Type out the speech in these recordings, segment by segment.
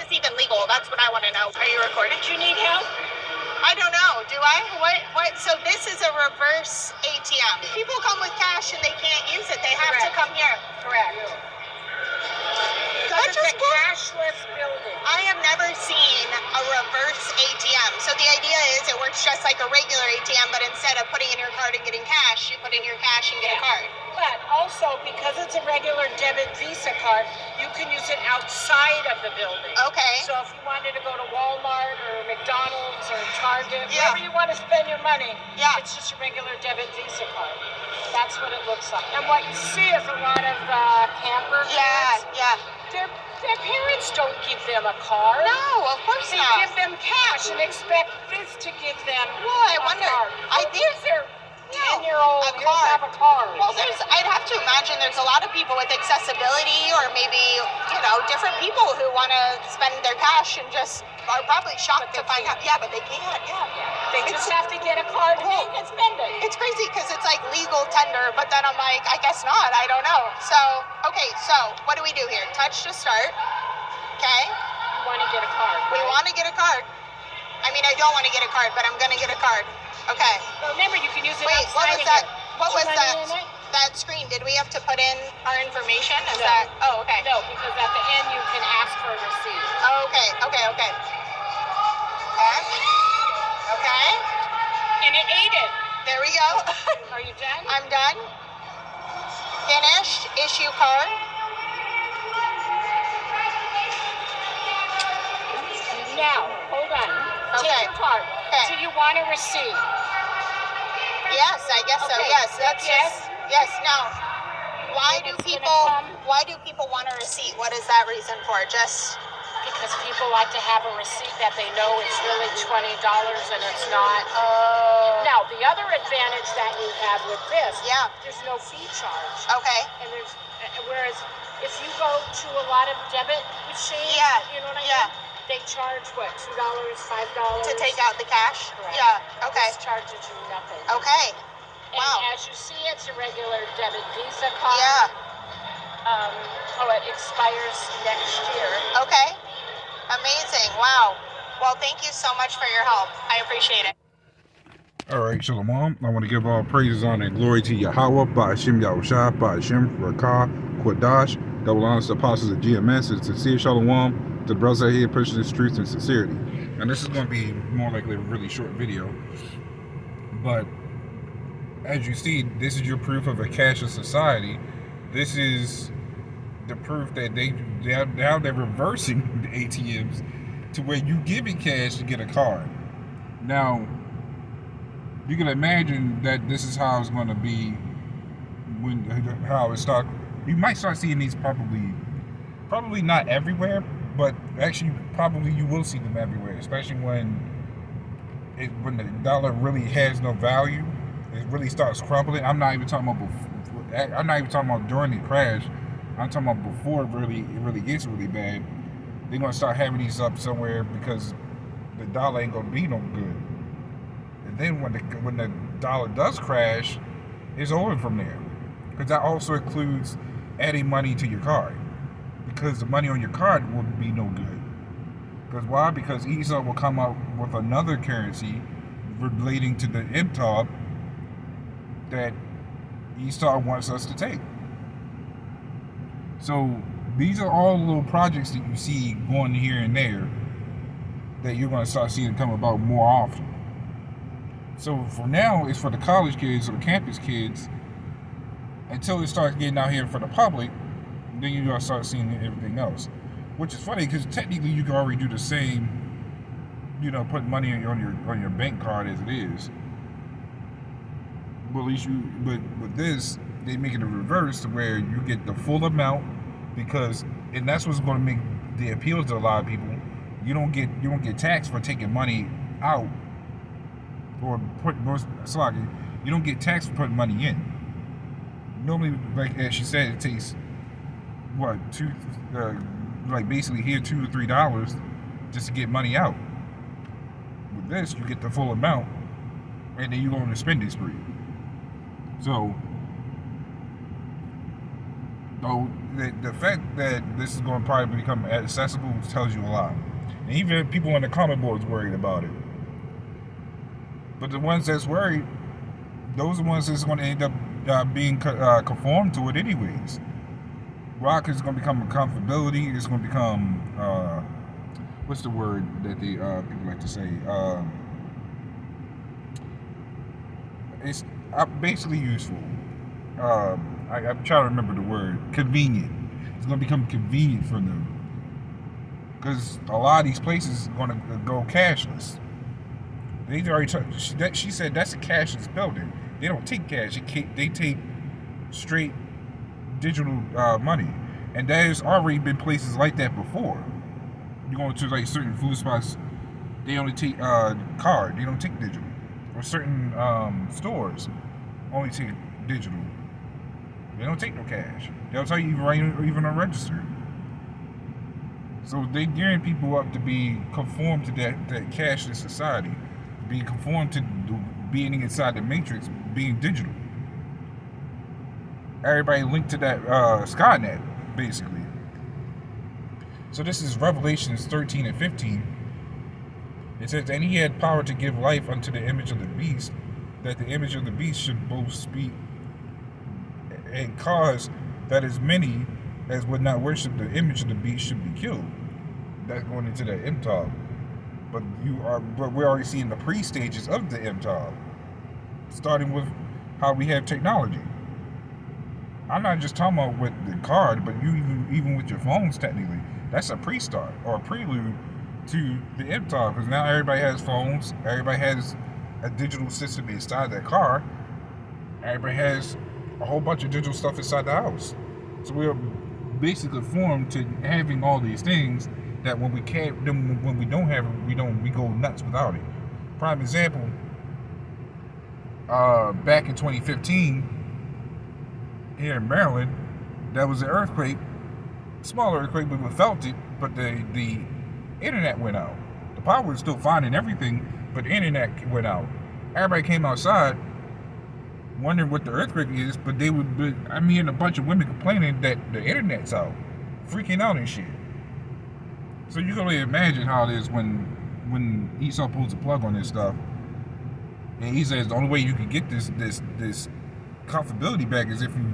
this even legal? That's what I want to know. Are you recording? Do you need help? I don't know. Do I? What? So this is a reverse ATM. People come with cash and they can't use it. They have to come here. Correct. That It's just a cashless building. I have never seen a reverse ATM. So the idea is it works just like a regular ATM, but instead of putting in your card and getting cash, you put in your cash and get a card. But also, because it's a regular debit Visa card, you can use it outside of the building. Okay. So if you wanted to go to Walmart or McDonald's or Target, wherever you want to spend your money, it's just a regular debit Visa card. That's what it looks like. And what you see is a lot of camper kids. Their parents don't give them a card. No, of course they not. They give them cash and expect this to give them I wonder. card. I think their 10-year-old have a card. Well, I'd have to imagine there's a lot of people with accessibility or maybe, different people who want to spend their cash and just are probably shocked to find out. Yeah, but they can't. They just have to get a card and they can spend it. It's crazy because it's like legal tender, but then I'm like, I guess not. I don't know. So, okay, so what do we do here? Touch to start. Okay. You want to get a card, right? We want to get a card. I mean, I don't want to get a card, but I'm going to get a card. Okay. Well, remember, you can use it Wait, what was that? What was that? In it? That screen? Did we have to put in our information? Is No. that? Oh, okay. No, because at the end you can ask for a receipt. Oh, okay. Okay. And it ate it. There we go. Are you done? I'm done. Finished. Issue card. Now, hold on. Okay. Take your card. Okay. Do you want a receipt? Yes, I guess so. Yes, that's yes. Now, why do people want a receipt? What is that reason for? Just because people like to have a receipt that they know it's really $20 and it's not. Oh. Now, the other advantage that you have with this, there's no fee charge. Okay. And whereas if you go to a lot of debit machines, you know what I mean? They charge what, $2, $5 to take out the cash? Correct. Yeah. Okay. This charges you nothing. Okay. Wow. And as you see, it's a regular debit Visa card. Yeah. It expires next year. Okay. Amazing. Wow. Well, thank you so much for your help. I appreciate it. All right, Shalom. I want to give all praises, honor, and glory to Yahweh, Ba'ashem Yahushua, Ba'ashem Rakah, Quadash, double honors to the apostles of GMS, and sincere Shalom to the brothers out here pushing this truth and sincerity. And this is going to be more likely a really short video, but as you see, this is your proof of a cashless society. This is the proof that they're reversing the ATMs to where you give it cash to get a card. Now, you can imagine that this is how it's going to be how it starts. You might start seeing these probably not everywhere, but actually probably you will see them everywhere, especially when the dollar really has no value. It really starts crumbling. I'm not even talking about during the crash. I'm talking about before it really gets really bad. They're gonna start having these up somewhere because the dollar ain't gonna be no good. And then when the dollar does crash, it's over from there. Because that also includes adding money to your card. Because the money on your card will be no good. Because why? Because ESA will come up with another currency relating to the MTOB that ESA wants us to take. So these are all little projects that you see going here and there that you're going to start seeing come about more often. So for now, it's for the college kids or the campus kids. Until it starts getting out here for the public, then you're going to start seeing everything else. Which is funny because technically you can already do the same, put money on your bank card as it is. But at least but with this, they make it a reverse to where you get the full amount and that's what's going to make the appeal to a lot of people. You don't get taxed for taking money out you don't get taxed for putting money in. Normally, like as she said, it takes basically here $2 to $3 just to get money out. With this, you get the full amount, and then you go on a spending spree. So, the fact that this is going to probably become accessible tells you a lot. And even people on the comment boards worried about it. But the ones that's worried, those are the ones that's going to end up being conformed to it anyways. Rock is going to become a comfortability. It's going to become, what's the word that the people like to say? It's basically useful. I'm trying to remember the word. Convenient. It's going to become convenient for them. Because a lot of these places are going to go cashless. They already she said that's a cashless building. They don't take cash. They take straight digital money. And there's already been places like that before. You go to like certain food spots, they only take card. They don't take digital. Or certain stores only take digital. They don't take no cash. They'll tell you even on register. So they gearing people up to be conformed to that cashless society, being conformed to being inside the matrix, being digital. Everybody linked to that Skynet, basically. So this is Revelations 13 and 15. It says, and he had power to give life unto the image of the beast, that the image of the beast should both speak and cause that as many as would not worship the image of the beast should be killed. That's going into that MTOB. But we're already seeing the pre-stages of the MTOB, starting with how we have technology. I'm not just talking about with the card, but you even with your phones, technically, that's a pre-start or a prelude to the MTOB, because now everybody has phones, everybody has a digital system inside their car, everybody has a whole bunch of digital stuff inside the house. So we're basically formed to having all these things that when we can't, then when we don't have it, we go nuts without it. Prime example, back in 2015, here in Maryland, there was an earthquake, small earthquake, but we felt it, but the internet went out. The power was still fine and everything, but the internet went out. Everybody came outside wondering what the earthquake is, but I'm hearing a bunch of women complaining that the internet's out, freaking out and shit. So you can only imagine how it is when Esau pulls the plug on this stuff, and he says the only way you can get this comfortability back is if you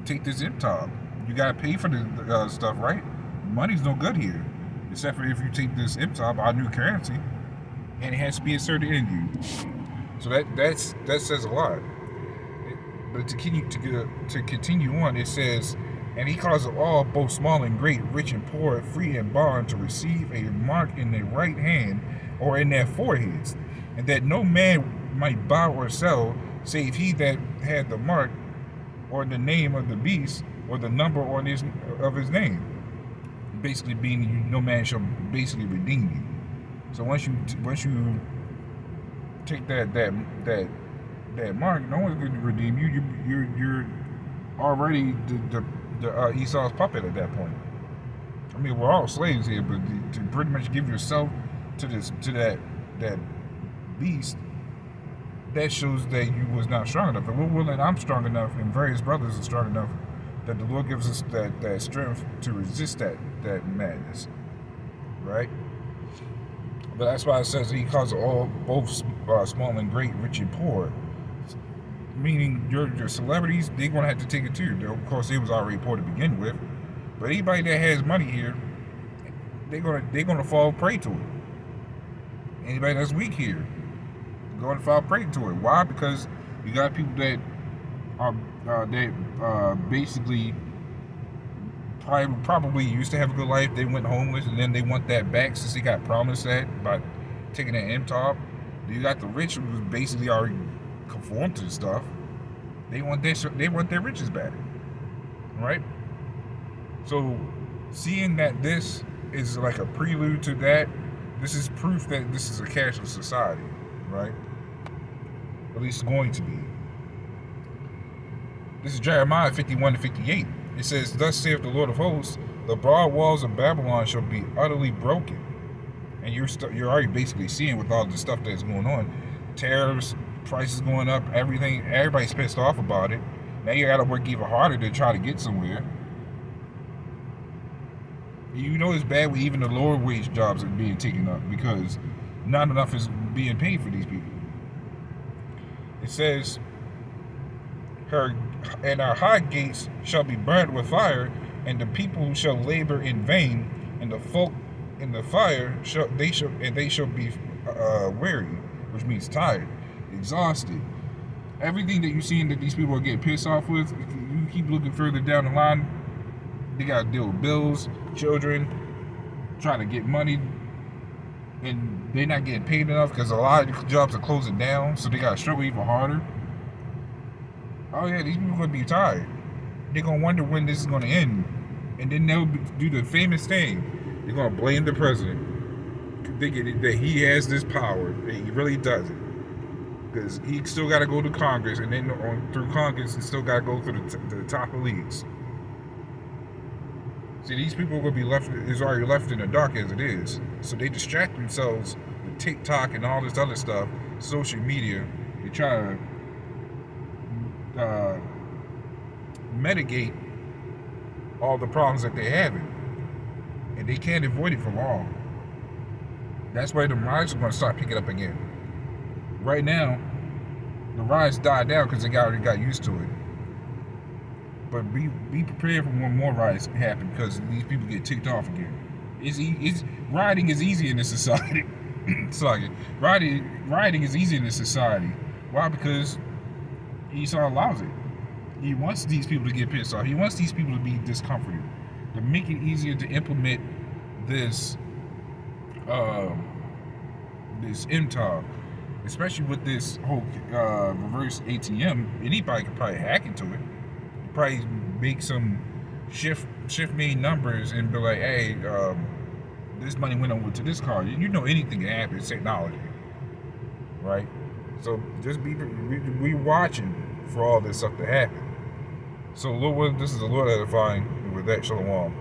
take this MTOB. You gotta pay for the stuff, right? Money's no good here, except for if you take this MTOB, our new currency, and it has to be inserted in you. So that says a lot. But to continue on, it says, and he caused all, both small and great, rich and poor, free and bond, to receive a mark in their right hand or in their foreheads, and that no man might buy or sell, save he that had the mark, or the name of the beast, or the number of his name. Basically, being no man shall basically redeem you. So once you take that mark, no one's going to redeem you. You're already the Esau's puppet at that point. I mean, we're all slaves here, but to pretty much give yourself to that beast, that shows that you was not strong enough. And we're willing, I'm strong enough, and various brothers are strong enough, that the Lord gives us that strength to resist that madness, right? But that's why it says he calls all, both small and great, rich and poor. Meaning your celebrities, they're gonna have to take it too. Of course, it was already poor to begin with, but anybody that has money here, they're gonna fall prey to it. Anybody that's weak here, going to fall prey to it. Why? Because you got people that are basically probably used to have a good life. They went homeless, and then they want that back since they got promised that by taking that MTOB. You got the rich who was basically already conformed to the stuff. They want their riches back, right? So seeing that this is like a prelude to that, this is proof that this is a cashless society, right? At least it's going to be. This is Jeremiah 51 to 58. It says, thus saith the Lord of hosts, the broad walls of Babylon shall be utterly broken. And you're already basically seeing with all the stuff that's going on, tariffs, prices going up, everything, everybody's pissed off about it. Now you gotta work even harder to try to get somewhere. You know it's bad when even the lower wage jobs are being taken up because not enough is being paid for these people. It says, "Her and our high gates shall be burnt with fire, and the people shall labor in vain, and the folk in the fire shall be weary," which means tired, exhausted. Everything that you're seeing that these people are getting pissed off with, you keep looking further down the line, they got to deal with bills, children, trying to get money, and they're not getting paid enough because a lot of jobs are closing down, so they got to struggle even harder. Oh yeah, these people are going to be tired. They're going to wonder when this is going to end. And then they'll do the famous thing. They're going to blame the president. Thinking that he has this power. And he really doesn't. Because he still got to go to Congress. And then through Congress, he still got to go through the top elites. See, these people are going to be already left in the dark as it is. So they distract themselves with TikTok and all this other stuff. Social media. They try to mitigate all the problems that they're having, and they can't avoid it for long. That's why the riots are going to start picking up again. Right now, the riots died down because they already got used to it. But be prepared for when more riots happen because these people get ticked off again. Rioting is easy in this society. Sorry, rioting is easy in this society. Why? Because Esau allows it. He wants these people to get pissed off. He wants these people to be discomforted. To make it easier to implement this MTOB. Especially with this whole reverse ATM. Anybody could probably hack into it. Probably make some shift made numbers and be like, hey, this money went over to this card. You know anything can happen. It's technology. Right? So just be watching for all this stuff to happen. So, Lord, this is the Lord edifying. With that, Shalom.